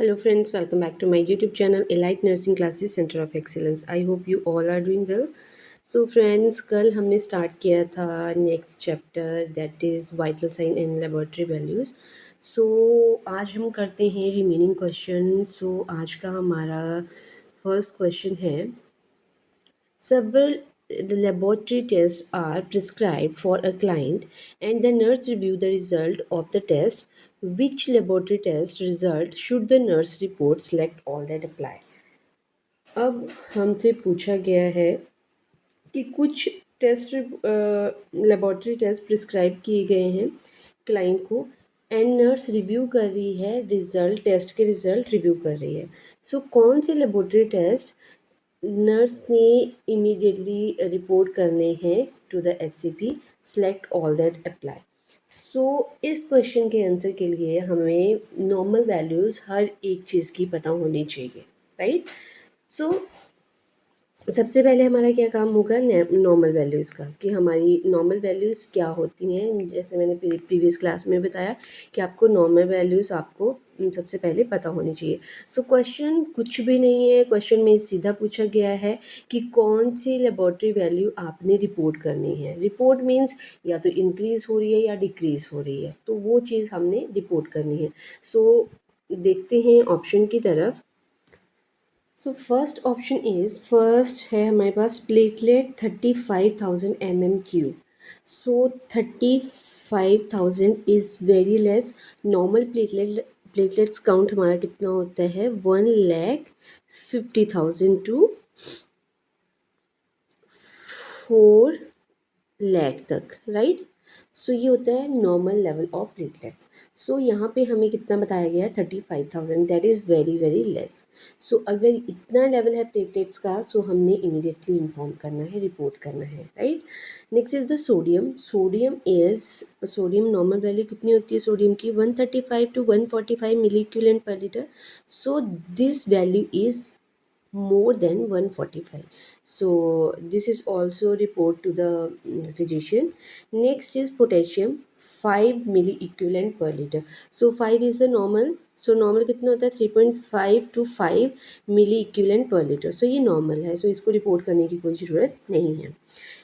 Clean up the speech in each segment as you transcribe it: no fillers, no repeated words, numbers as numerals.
Hello friends, welcome back to my YouTube channel Elite Nursing Classes Center of Excellence. I hope you all are doing well. So friends, कल हमने start किया था next chapter that is vital sign and laboratory values. So आज हम करते हैं remaining question. सो आज का हमारा फर्स्ट क्वेश्चन है several laboratory tests are prescribed for a client and the nurse review the result of the test. Which laboratory test result should the nurse report? Select all that apply. अब हमसे पूछा गया है कि कुछ test laboratory test prescribe किए गए हैं क्लाइंट को एंड नर्स रिव्यू कर रही है, रिज़ल्ट टेस्ट के रिज़ल्ट रिव्यू कर रही है. सो कौन से लेबोरेटरी टेस्ट नर्स ने इमीडिएटली रिपोर्ट करने हैं to the SCP? Select all that apply. So इस क्वेश्चन के आंसर के लिए हमें नॉर्मल वैल्यूज़ हर एक चीज़ की पता होनी चाहिए, राइट? सो सबसे पहले हमारा क्या काम होगा नॉर्मल वैल्यूज़ का, कि हमारी नॉर्मल वैल्यूज़ क्या होती हैं. जैसे मैंने प्रीवियस क्लास में बताया कि आपको नॉर्मल वैल्यूज़ आपको सबसे पहले पता होनी चाहिए. सो क्वेश्चन कुछ भी नहीं है, क्वेश्चन में सीधा पूछा गया है कि कौन सी लेबोरेटरी वैल्यू आपने रिपोर्ट करनी है. रिपोर्ट मीन्स या तो इंक्रीज़ हो रही है या डिक्रीज़ हो रही है, तो वो चीज़ हमने रिपोर्ट करनी है. सो देखते हैं ऑप्शन की तरफ. सो फर्स्ट ऑप्शन फर्स्ट है हमारे पास platelet 35,000 mm3. So 35,000 is very less. Normal platelets count हमारा कितना होता है 1,50,000 टू 4,00,000 तक, राइट? सो ये होता है normal level of platelets. So यहाँ पे हमें कितना बताया गया है 35,000. That is very very less. So अगर इतना लेवल है प्लेटलेट्स का, सो हमने इमीडिएटली इन्फॉर्म करना है, रिपोर्ट करना है, right? Next is the sodium. Sodium normal value कितनी होती है सोडियम की 135 टू 145 मिली इक्विवेलेंट पर litre. So this value is more than 145. So this is also report to the physician. Next is potassium 5 milli equivalent per liter. So 5 is the normal. So normal कितना होता है 3.5 to 5 milli equivalent पर litre. So ये normal है, सो इसको report करने की कोई ज़रूरत नहीं है.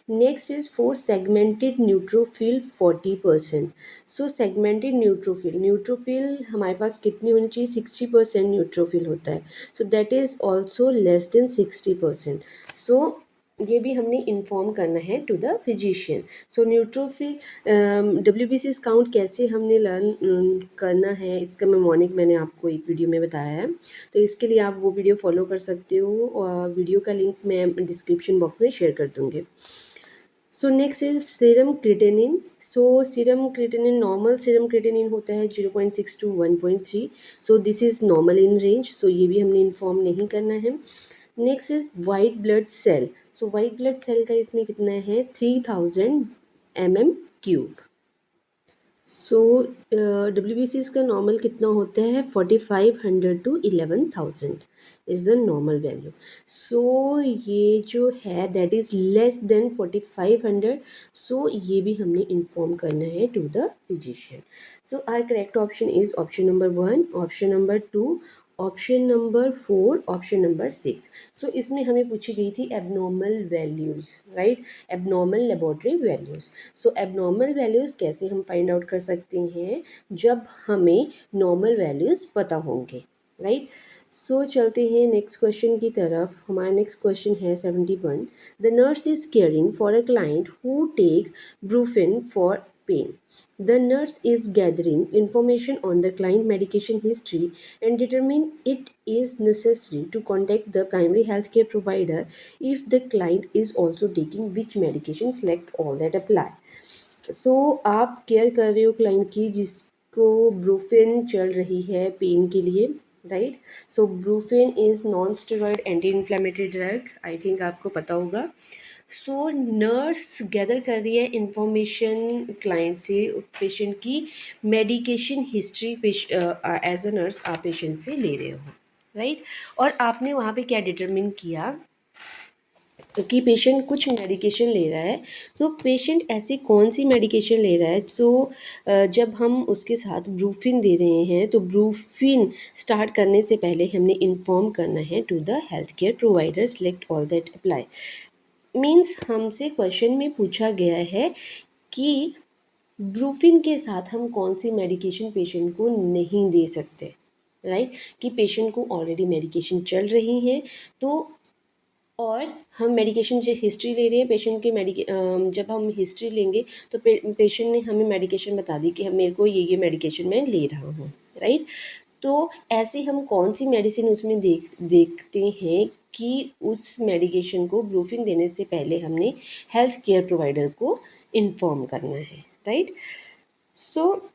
Next is for segmented neutrophil 40%. So segmented neutrophil हमारे पास कितनी होनी चाहिए 60% न्यूट्रोफिल होता है. So that is also less than 60%. So ये भी हमने इन्फॉर्म करना है to the physician. So neutrophil WBC count कैसे हमने लर्न करना है, इसका मैंने आपको एक वीडियो में बताया है, तो इसके लिए आप वो वीडियो फॉलो कर सकते हो और वीडियो का लिंक मैं डिस्क्रिप्शन बॉक्स में शेयर कर दूँगी. So next is serum creatinine. So serum creatinine normal serum creatinine होता है 0.6 to 1.3. So this is normal in range. So ये भी हमने इन्फॉर्म नहीं करना है. Next is white blood cell. So white blood cell का इसमें कितना है 3,000 mm3. सो WBC का नॉर्मल कितना होता है 4,500 to 11,000 is the normal value. So ये जो है that is less than 4,500. So ये भी हमने इन्फॉर्म करना है to the physician. So our correct option is option number 1, option number 2, option number 4, option number 6. So इसमें हमें पूछी गई थी abnormal values, right? Abnormal laboratory values. So abnormal values कैसे हम फाइंड आउट कर सकते हैं जब हमें नॉर्मल वैल्यूज़ पता होंगे, राइट? सो चलते हैं नेक्स्ट क्वेश्चन की तरफ. हमारा नेक्स्ट क्वेश्चन है 71. The nurse is caring for a client who take Brufen for pain. The nurse is gathering information on the client medication history and determine it is necessary to contact the primary healthcare provider if the client is also taking which medication. Select all that apply. So आप care कर रहे हो client की जिसको Brufen चल रही है pain के लिए, right? So Brufen is non steroid anti inflammatory drug, I think आपको पता होगा. सो नर्स गैदर कर रही है इंफॉर्मेशन क्लाइंट से पेशेंट की medication history as a nurse आप पेशेंट से ले रहे हो, राइट? और आपने वहाँ पे क्या डिटरमिन किया कि पेशेंट कुछ मेडिकेशन ले रहा है, तो पेशेंट ऐसी कौन सी मेडिकेशन ले रहा है, तो जब हम उसके साथ ब्रूफिन दे रहे हैं तो ब्रूफिन स्टार्ट करने से पहले हमने इन्फॉर्म करना है to the health care provider select all that apply. Means हमसे क्वेश्चन में पूछा गया है कि ब्रूफिन के साथ हम कौन सी मेडिकेशन पेशेंट को नहीं दे सकते, राइट, कि पेशेंट को ऑलरेडी मेडिकेशन चल रही है, तो और हम मेडिकेशन जो हिस्ट्री ले रहे हैं पेशेंट की जब हम हिस्ट्री लेंगे तो पेशेंट ने हमें मेडिकेशन बता दी कि हम मेरे को ये मेडिकेशन मैं ले रहा हूँ, राइट। तो ऐसे हम कौन सी मेडिसिन उसमें देखते हैं कि उस मेडिकेशन को ब्रूफिन देने से पहले हमने हेल्थ केयर प्रोवाइडर को इन्फॉर्म करना है, राइट। सो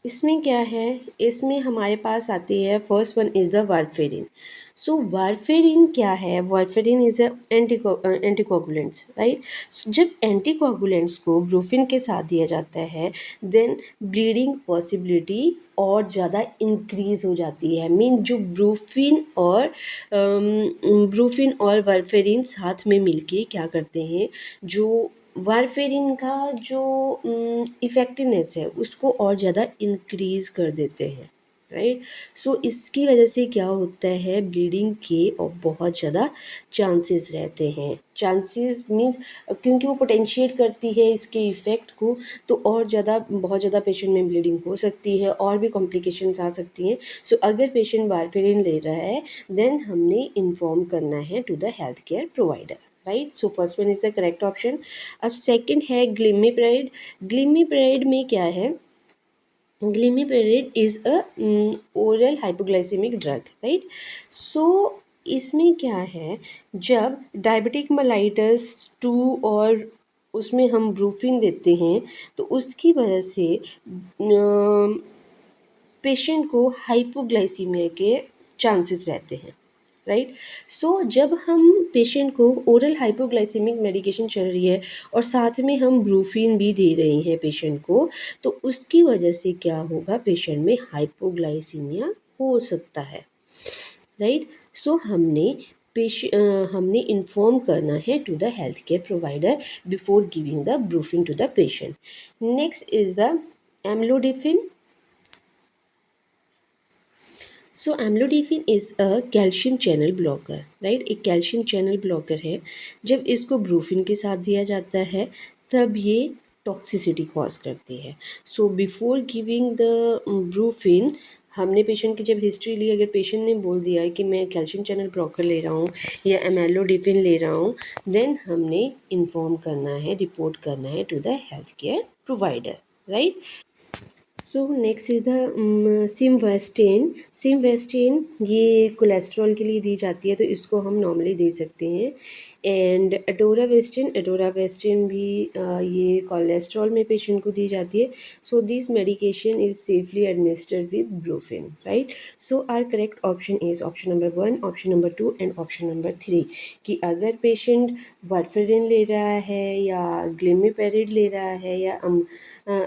इसमें क्या है, इसमें हमारे पास आती है first one is the warfarin. So warfarin क्या है, वारफेरिन इज़ एंटीकोगुलेंट्स, राइट। जब एंटीकोगुलेंट्स को ब्रूफिन के साथ दिया जाता है देन ब्लीडिंग पॉसिबिलिटी और ज़्यादा इंक्रीज़ हो जाती है। मीन जो ब्रूफिन और वारफेरिन साथ में मिलके क्या करते हैं, जो वारफेरिन का जो इफ़ेक्टिवनेस है उसको और ज़्यादा इंक्रीज़ कर देते हैं, राइट। सो इसकी वजह से क्या होता है, ब्लीडिंग के और बहुत ज़्यादा चांसेस रहते हैं। चांसेस मीन्स क्योंकि वो पोटेंशिएट करती है इसके इफ़ेक्ट को, तो और ज़्यादा बहुत ज़्यादा पेशेंट में ब्लीडिंग हो सकती है और भी कॉम्प्लिकेशंस आ सकती हैं। सो अगर पेशेंट वारफेरिन ले रहा है देन हमने इन्फॉर्म करना है to the health care provider, right. So first one is the correct option. अब सेकंड है ग्लिमिप्राइड। ग्लिमिप्राइड में क्या है, glimepiride is a oral hypoglycemic drug, right. So इसमें क्या है, जब डायबिटिक मेलाइटस 2 और उसमें हम ब्रूफिन देते हैं तो उसकी वजह से पेशेंट को हाइपोग्लाइसीमिया के चांसेस रहते हैं, राइट। सो जब हम पेशेंट को ओरल हाइपोग्लाइसेमिक मेडिकेशन चल रही है और साथ में हम ब्रूफिन भी दे रहे हैं पेशेंट को, तो उसकी वजह से क्या होगा, पेशेंट में हाइपोग्लाइसीमिया हो सकता है, राइट। सो हमने इन्फॉर्म करना है to the health care provider before giving the brufen to the patient. Next is the amlodipine. So amlodipine is a calcium channel blocker, right. एक कैल्शियम चैनल ब्लॉकर है। जब इसको ब्रूफिन के साथ दिया जाता है तब ये टॉक्सिसिटी कॉज करती है। So before giving the Brufen हमने पेशेंट की जब हिस्ट्री ली, अगर पेशेंट ने बोल दिया है कि मैं कैल्शियम चैनल ब्लॉकर ले रहा हूँ या एम्लोडिफिन ले रहा हूँ, देन हमने इन्फॉर्म करना है, रिपोर्ट करना है to the health care provider, right. So next is the simvastatin. Simvastatin ये कोलेस्ट्रॉल के लिए दी जाती है, तो इसको हम नॉर्मली दे सकते हैं। एंड एडोरावेस्टिन भी ये कोलेस्ट्रॉल में पेशेंट को दी जाती है। So this medication is safely administered with Brufen, right. So our correct option is option number 1, option number 2 and option number 3, कि अगर पेशेंट वारफेरिन ले रहा है या ग्लिमिपेरिड ले रहा है या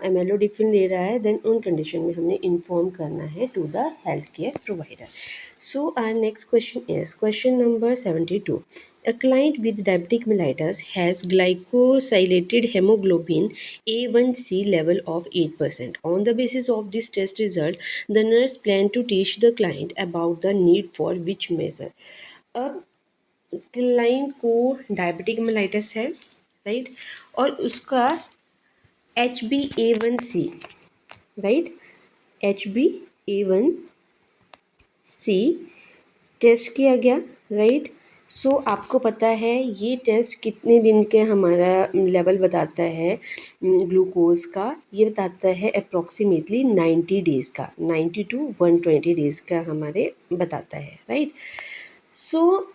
एम्लोडिफिन ले रहा है, देन उन कंडीशन में हमने इन्फॉर्म करना है to the health care provider. So our next question is question number 72। A client with diabetic mellitus has glycosylated hemoglobin A1C level of 8%. On the basis of this test result, the nurse planned to teach the client about the need for which measure. अब client को diabetic mellitus है, right, और उसका HbA1c, right, HbA1c test किया गया, right. सो आपको पता है ये टेस्ट कितने दिन के हमारा लेवल बताता है ग्लूकोज का, ये बताता है अप्रॉक्सीमेटली 90 डेज़ का, 90 to 120 डेज़ का हमारे बताता है, राइट। सो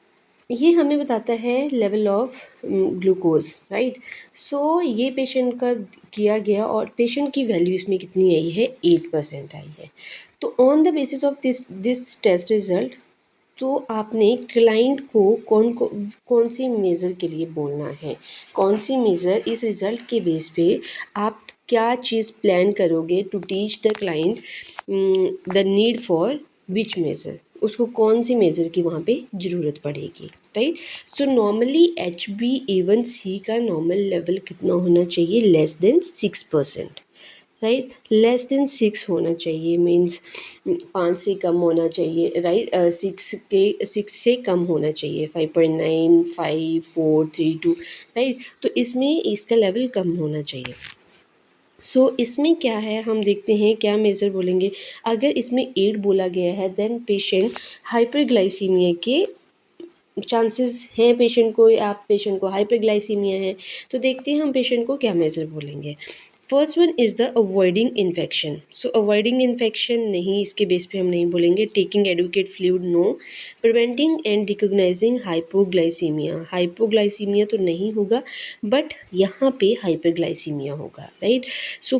ये हमें बताता है लेवल ऑफ ग्लूकोज, राइट। सो ये पेशेंट का किया गया और पेशेंट की वैल्यू इसमें कितनी आई है, 8% आई है। तो on the basis of this test result, तो आपने क्लाइंट को कौन सी मेज़र के लिए बोलना है, कौन सी मेज़र, इस रिज़ल्ट के बेस पे आप क्या चीज़ प्लान करोगे to teach the client the need for which measure, उसको कौन सी मेज़र की वहाँ पे ज़रूरत पड़ेगी, राइट। सो नॉर्मली HbA1c का नॉर्मल लेवल कितना होना चाहिए, less than 6%, right. Less than 6 होना चाहिए, मीन्स 5 से कम होना चाहिए, राइट। 6 से कम होना चाहिए, 5.9, 5, 4, 3, 2, राइट। तो इसमें इसका लेवल कम होना चाहिए। इसमें क्या है, हम देखते हैं क्या मेज़र बोलेंगे। अगर इसमें 8 बोला गया है देन पेशेंट हाइपरग्लाइसीमिया के चांसेस हैं, पेशेंट को हाइपरग्लाइसीमिया है। तो देखते हैं हम पेशेंट को क्या मेज़र बोलेंगे। First one is the avoiding infection. Avoiding infection नहीं, इसके बेस पे हम नहीं बोलेंगे। Taking adequate fluid, no. Preventing and recognising hypoglycaemia तो नहीं होगा, बट यहाँ पे हाइपरग्लाइसीमिया होगा, right.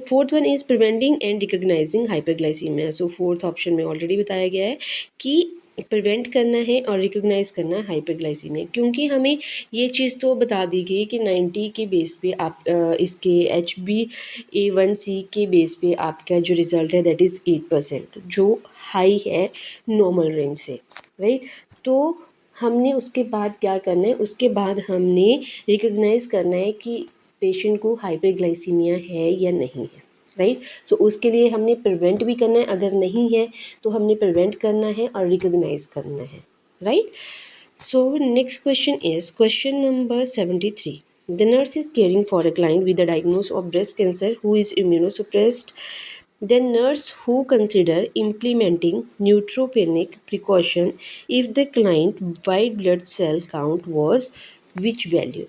Fourth one is preventing and recognising hyperglycaemia. Fourth option में ऑलरेडी बताया गया है कि प्रिवेंट करना है और रिकॉग्नाइज करना है हाइपरग्लाइसीमिया, क्योंकि हमें ये चीज़ तो बता दी गई कि 90 के बेस पे आप इसके HbA1c के बेस पे आपका जो रिज़ल्ट है दैट इज़ 8%, जो हाई है नॉर्मल रेंज से, राइट। तो हमने उसके बाद क्या करना है, उसके बाद हमने रिकॉग्नाइज करना है कि पेशेंट को हाइपरग्लाइसीमिया है या नहीं है, राइट। उसके लिए हमने प्रिवेंट भी करना है, अगर नहीं है तो हमने प्रिवेंट करना है और रिकॉग्नाइज करना है, right. Next question is question number 73. The nurse is caring for a client with a diagnosis of breast cancer who is immunosuppressed. The nurse who consider implementing neutropenic precaution if the client white blood cell count was which value?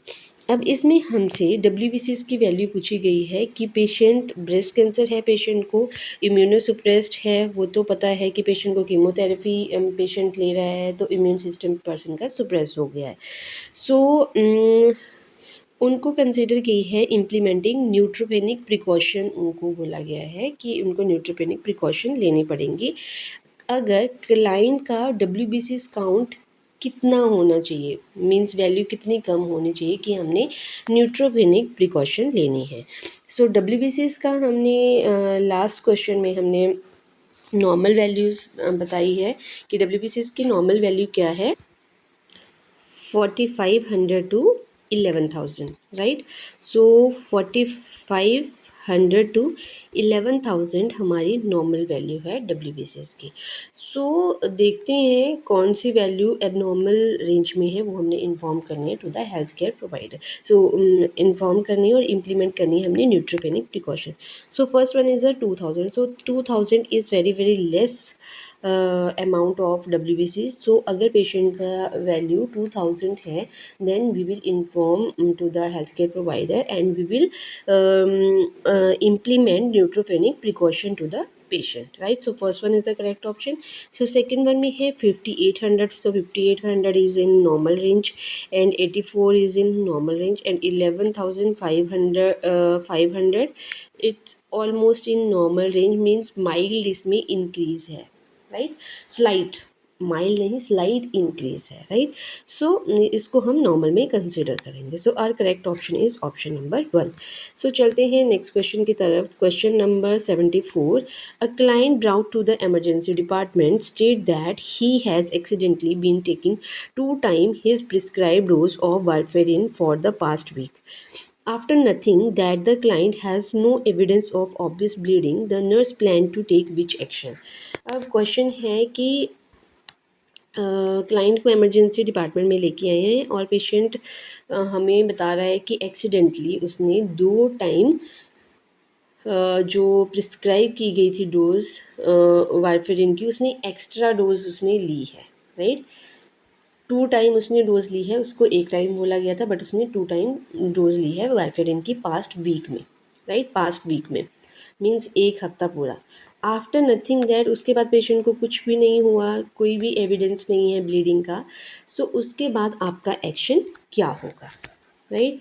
अब इसमें हमसे WBCs की value पूछी गई है कि patient breast cancer है, patient को इम्यूनोसुप्रेस्ड है, वो तो पता है कि पेशेंट को कीमोथेरेपी पेशेंट ले रहा है तो इम्यून सिस्टम पर्सन का सुप्रेस हो गया है। उनको कंसिडर की है इम्प्लीमेंटिंग न्यूट्रोपेनिक प्रिकॉशन, उनको बोला गया है कि उनको न्यूट्रोपेनिक प्रिकॉशन लेनी पड़ेंगी अगर क्लाइंट का WBCs काउंट कितना होना चाहिए, मींस वैल्यू कितनी कम होनी चाहिए कि हमने न्यूट्रोपेनिक प्रिकॉशन लेनी है। WBCs का हमने लास्ट क्वेश्चन में हमने नॉर्मल वैल्यूज़ बताई है कि WBCs की नॉर्मल वैल्यू क्या है, 4500 to 11,000, right. 4500 to 11,000 हमारी नॉर्मल वैल्यू है WBCs की। देखते हैं कौन सी वैल्यू एबनॉर्मल रेंज में है, वो हमने इन्फॉर्म करनी है to the health care provider. Inform करनी है और इम्प्लीमेंट करनी है हमने neutropenic precaution. First one is 2000. 2000 is very very less amount of WBCs. अगर पेशेंट का वैल्यू 2000 है then we will inform to the health care provider and we will implement neutropenic precaution to the patient, right. First one is the correct option. Second one में है 5800. 5800 is in normal range and 84 is in normal range and 11,500 it's almost in normal range, means mild इसमें increase है, राइट। Slight, mild नहीं, slight increase है, right. इसको हम normal में कंसिडर करेंगे। Our correct option is option number 1। चलते हैं नेक्स्ट क्वेश्चन की तरफ। Question number 74. A client brought to the emergency department state that he has accidentally been taking 2 times his prescribed dose of warfarin for the past week. After nothing that the client has no evidence of obvious bleeding, the nurse planned to take which action? अब question है कि client को emergency department में लेके आए हैं और patient हमें बता रहा है कि एक्सीडेंटली उसने 2 टाइम जो प्रिस्क्राइब की गई थी डोज वारफेरिन की, उसने एक्स्ट्रा डोज उसने ली है, राइट। 2 टाइम उसने डोज ली है, उसको 1 टाइम बोला गया था बट उसने 2 टाइम डोज ली है वारफेरिन की पास्ट वीक में, राइट। पास्ट वीक में मीन्स 1 हफ्ता पूरा। आफ्टर नथिंग दैट, उसके बाद पेशेंट को कुछ भी नहीं हुआ, कोई भी एविडेंस नहीं है ब्लीडिंग का। उसके बाद आपका एक्शन क्या होगा, राइट।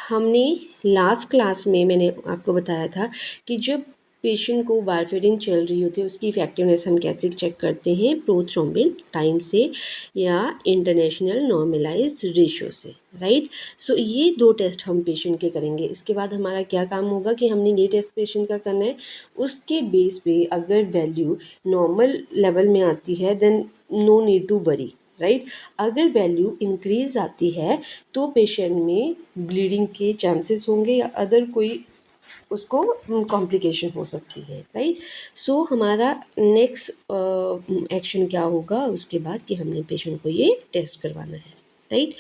हमने लास्ट क्लास में मैंने आपको बताया था कि जब पेशेंट को वारफेरिन चल रही होती है उसकी इफेक्टिवनेस हम कैसे चेक करते हैं, प्रोथ्रोम्बिन टाइम से या इंटरनेशनल नॉर्मलाइज रेशियो से, राइट। सो ये दो टेस्ट हम पेशेंट के करेंगे। इसके बाद हमारा क्या काम होगा कि हमने ये टेस्ट पेशेंट का करना है, उसके बेस पे अगर वैल्यू नॉर्मल लेवल में आती है then no need to worry, right. अगर वैल्यू इंक्रीज आती है तो पेशेंट में ब्लीडिंग के चांसेस होंगे या अदर कोई उसको कॉम्प्लिकेशन हो सकती है, राइट। सो हमारा नेक्स्ट एक्शन क्या होगा उसके बाद कि हमने पेशेंट को ये टेस्ट करवाना है, right.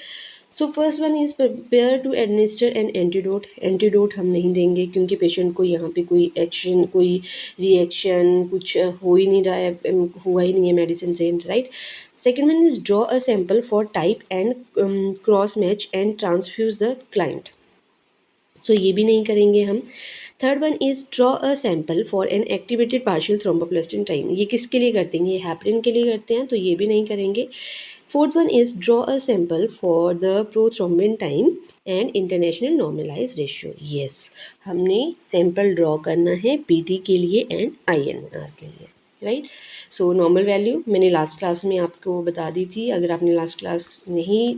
So first one is prepare to administer an antidote. Antidote हम नहीं देंगे क्योंकि पेशेंट को यहाँ पे कोई एक्शन कोई रिएक्शन कुछ हो ही नहीं रहा है, हुआ ही नहीं है मेडिसिन से, right. Second one is draw a sample for type and cross match and transfuse the client. So ये भी नहीं करेंगे हम। Third one is draw a sample for an activated partial thromboplastin time. ये किसके लिए करते हैं, ये हैपरिन के लिए करते हैं, तो ये भी नहीं करेंगे। Fourth one is draw a sample for the prothrombin time and international normalise ratio. Yes, हमने सैम्पल ड्रॉ करना है पीटी के लिए एंड आईएनआर के लिए, राइट। सो नॉर्मल वैल्यू मैंने लास्ट क्लास में आपको बता दी थी, अगर आपने लास्ट क्लास नहीं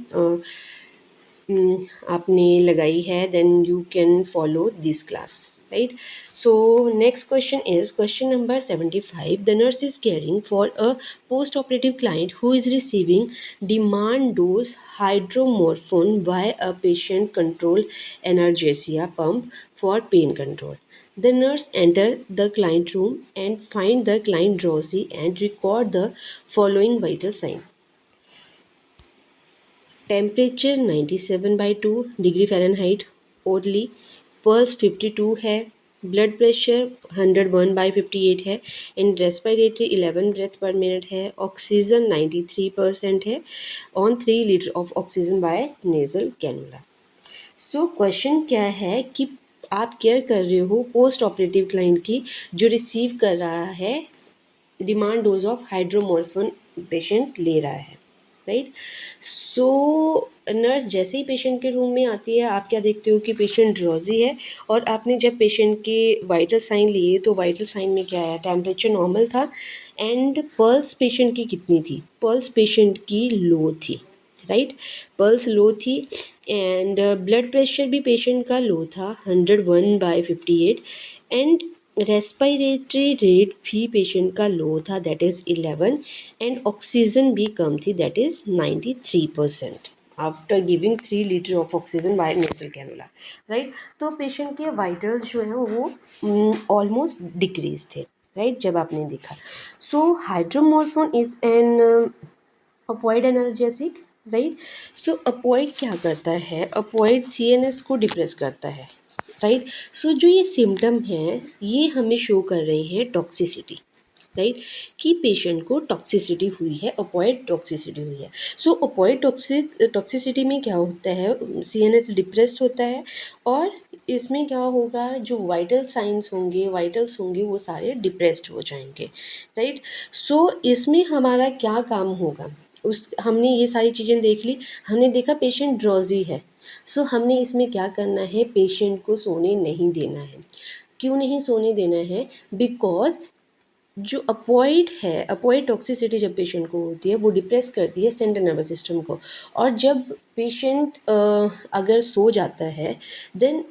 आपने लगाई है then you can follow this class, right. So next question is question number 75। The nurse is caring for a post operative client who is receiving demand dose hydromorphone by a patient control analgesia pump for pain control. The nurse enter the client room and find the client drowsy and record the following vital sign. Temperature 97/2 degree Fahrenheit only, pulse 52 है, blood pressure 101/58 है, इन respiratory 11 breath पर minute है, oxygen 93% है, on 3 litre of oxygen by nasal cannula. So question क्या है कि आप care कर रहे हो पोस्ट ऑपरेटिव क्लाइंट की जो रिसीव कर रहा है डिमांड डोज ऑफ हाइड्रोमोरफोन पेशेंट ले रहा है, राइट। सो नर्स जैसे ही पेशेंट के रूम में आती है आप क्या देखते हो कि पेशेंट ड्रॉजी है, और आपने जब पेशेंट के वाइटल साइन लिए तो वाइटल साइन में क्या है, टेम्परेचर नॉर्मल था एंड पल्स पेशेंट की कितनी थी, पल्स पेशेंट की लो थी, राइट। पल्स लो थी एंड ब्लड प्रेशर भी पेशेंट का लो था 101/58 एंड रेस्पिरेटरी रेट भी पेशेंट का लो था दैट इज़ 11 एंड ऑक्सीजन भी कम थी that is 93% after giving 3 litre of oxygen by nasal cannula, right. तो पेशेंट के वाइटल्स जो हैं वो ऑलमोस्ट डिक्रीज थे, राइट, जब आपने देखा। सो हाइड्रोमोरफोन इज़ एन अपॉइड एनाल्जेसिक, राइट। सो अपॉइड क्या करता है, अपॉइड सीएनएस को डिप्रेस करता है, राइट। सो जो ये सिम्टम हैं ये हमें शो कर रहे हैं टॉक्सिसिटी, राइट, कि पेशेंट को टॉक्सिसिटी हुई है, अपॉइड टॉक्सिसिटी हुई है। सो अपॉइड टॉक्सिसिटी में क्या होता है, सीएनएस डिप्रेस होता है और इसमें क्या होगा, जो वाइटल साइंस होंगे वाइटल्स होंगे वो सारे डिप्रेस्ड हो जाएंगे, राइट। सो इसमें हमारा क्या काम होगा, उस हमने ये सारी चीज़ें देख ली, हमने देखा पेशेंट ड्रॉजी है। सो हमने इसमें क्या करना है, पेशेंट को सोने नहीं देना है। क्यों नहीं सोने देना है, बिकॉज जो अपॉइड है, अपॉइड टॉक्सिसिटी जब पेशेंट को होती है वो डिप्रेस करती है सेंट्रल नर्वस सिस्टम को, और जब पेशेंट अगर सो जाता है देन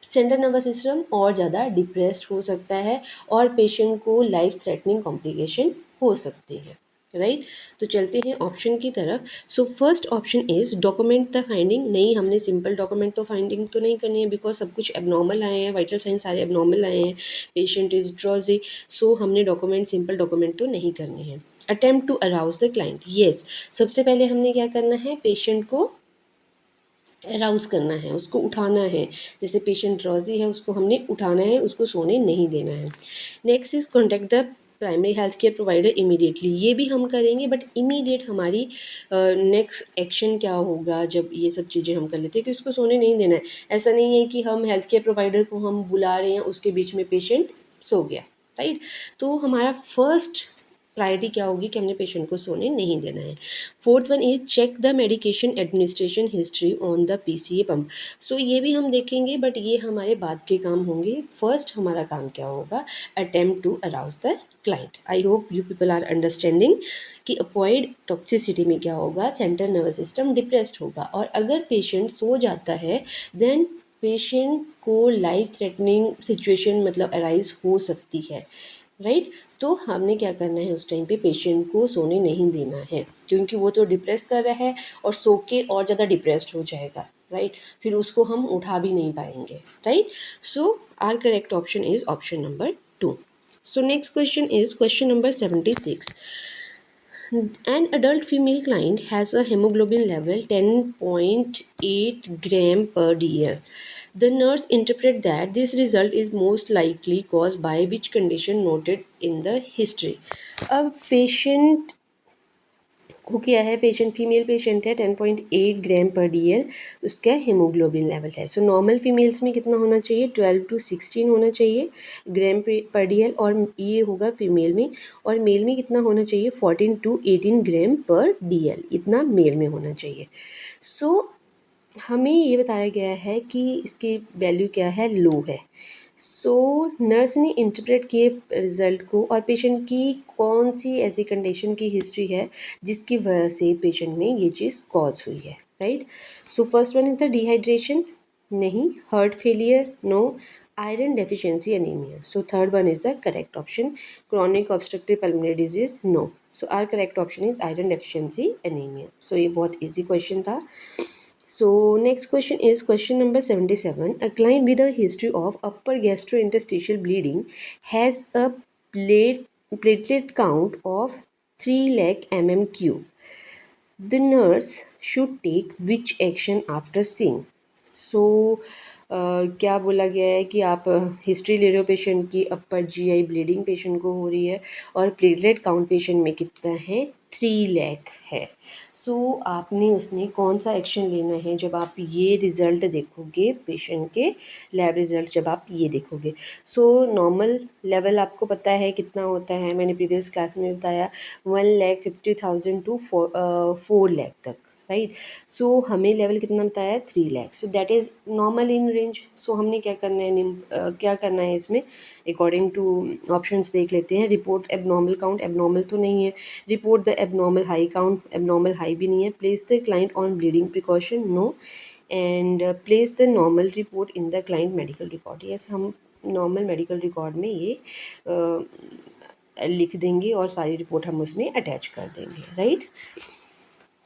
सेंट्रल नर्वस सिस्टम और ज़्यादा डिप्रेस्ड हो सकता है और पेशेंट को लाइफ थ्रेटनिंग कॉम्प्लिकेशन हो सकती है, राइट। तो चलते हैं ऑप्शन की तरफ। So first option is document the finding. नहीं, हमने सिंपल डॉक्यूमेंट तो फाइंडिंग तो नहीं करनी है बिकॉज सब कुछ एबनॉर्मल आए हैं, वाइटल साइन सारे एबनॉर्मल आए हैं, पेशेंट इज़ ड्रॉजी, सो हमने डॉक्यूमेंट सिंपल डॉक्यूमेंट तो नहीं करने हैं। Attempt to arouse the client, yes, सबसे पहले हमने क्या करना है, पेशेंट को अराउज करना है, उसको उठाना है, जैसे पेशेंट ड्रॉजी है उसको हमने उठाना है, उसको सोने नहीं देना है। Next is contact the primary health care provider immediately, ये भी हम करेंगे बट इमीडिएट हमारी नेक्स्ट एक्शन क्या होगा जब ये सब चीज़ें हम कर लेते हैं कि उसको सोने नहीं देना है। ऐसा नहीं है कि हम हेल्थ केयर प्रोवाइडर को हम बुला रहे हैं उसके बीच में पेशेंट सो गया, राइट। तो हमारा फर्स्ट प्रायोरिटी क्या होगी कि हमने पेशेंट को सोने नहीं देना है। Fourth one is check the medication administration history on the PCA pump. So ये भी हम देखेंगे बट ये हमारे बाद के काम होंगे। फर्स्ट हमारा काम क्या होगा, attempt to arouse the client. I hope you people are understanding कि अपॉइड टॉक्सिसिटी में क्या होगा, सेंट्रल नर्वस सिस्टम डिप्रेस्ड होगा, और अगर पेशेंट सो जाता है देन पेशेंट को लाइफ थ्रेटनिंग सिचुएशन मतलब अराइज हो सकती है, राइट। तो हमने क्या करना है, उस टाइम पे पेशेंट को सोने नहीं देना है, क्योंकि वो तो डिप्रेस कर रहा है और सो के और ज़्यादा डिप्रेस्ड हो जाएगा, राइट। फिर उसको हम उठा भी नहीं पाएंगे, right. So our correct option is option number 2. So next question is question number 76. An adult female client has a hemoglobin level 10.8 gram per dl. The nurse interprets that this result is most likely caused by which condition noted in the history. अब patient को क्या है, patient female patient है, 10.8 ग्राम पर DL उसका haemoglobin level है। So normal females में कितना होना चाहिए, 12 to 16 होना चाहिए ग्राम पर डीएल, और ये होगा फीमेल में। और मेल में कितना होना चाहिए, 14 to 18 ग्राम पर डीएल, इतना मेल में होना चाहिए। सो हमें ये बताया गया है कि इसकी वैल्यू क्या है, लो है। सो नर्स ने इंटरप्रेट किए रिज़ल्ट को, और पेशेंट की कौन सी ऐसी कंडीशन की हिस्ट्री है जिसकी वजह से पेशेंट में ये चीज़ कॉज हुई है, right. So first one is the dehydration, नहीं। Heart failure, no. Iron deficiency anaemia, so third one is the correct option. Chronic obstructive pulmonary disease, no. So our correct option is iron deficiency anaemia. So ये बहुत easy question था। So next question is question number 77. A client with a history of upper gastrointestinal bleeding has a platelet count of 3 lakh mmQ. The nurse should take which action after seeing? So क्या बोला गया है कि आप history ले रहे हो patient की, अपर जीआई ब्लीडिंग पेशेंट को हो रही है, और प्लेटलेट काउंट पेशेंट में कितना है, 3 लाख है। सो आपने उसमें कौन सा एक्शन लेना है जब आप ये रिज़ल्ट देखोगे, पेशेंट के लैब रिज़ल्ट जब आप ये देखोगे। सो नॉर्मल लेवल आपको पता है कितना होता है, मैंने प्रीवियस क्लास में बताया 1,50,000 to 4 लाख तक, राइट। सो हमें लेवल कितना बताया, 3 lakh. So that is normal in range. So हमने क्या करना है, क्या करना है इसमें, अकॉर्डिंग टू ऑप्शंस देख लेते हैं। रिपोर्ट एबनॉर्मल काउंट, एबनॉर्मल तो नहीं है। Report the abnormal high count, abnormal high भी नहीं है। Place the client on bleeding precaution, no. And place the normal report in the client medical record, yes. हम नॉर्मल मेडिकल रिकॉर्ड में ये लिख देंगे और सारी रिपोर्ट हम उसमें अटैच कर देंगे, राइट।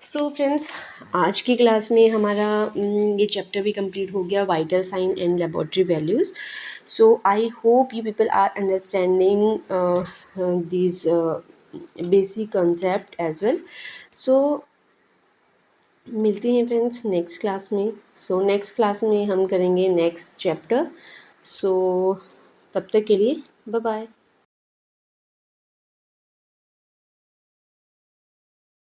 सो फ्रेंड्स, आज की क्लास में हमारा ये चैप्टर भी कंप्लीट हो गया, vital sign and laboratory values. So I hope you people are understanding this basic concept as well. So मिलते हैं फ्रेंड्स नेक्स्ट क्लास में। सो नेक्स्ट क्लास में हम करेंगे नेक्स्ट चैप्टर। सो तब तक के लिए बाय बाय।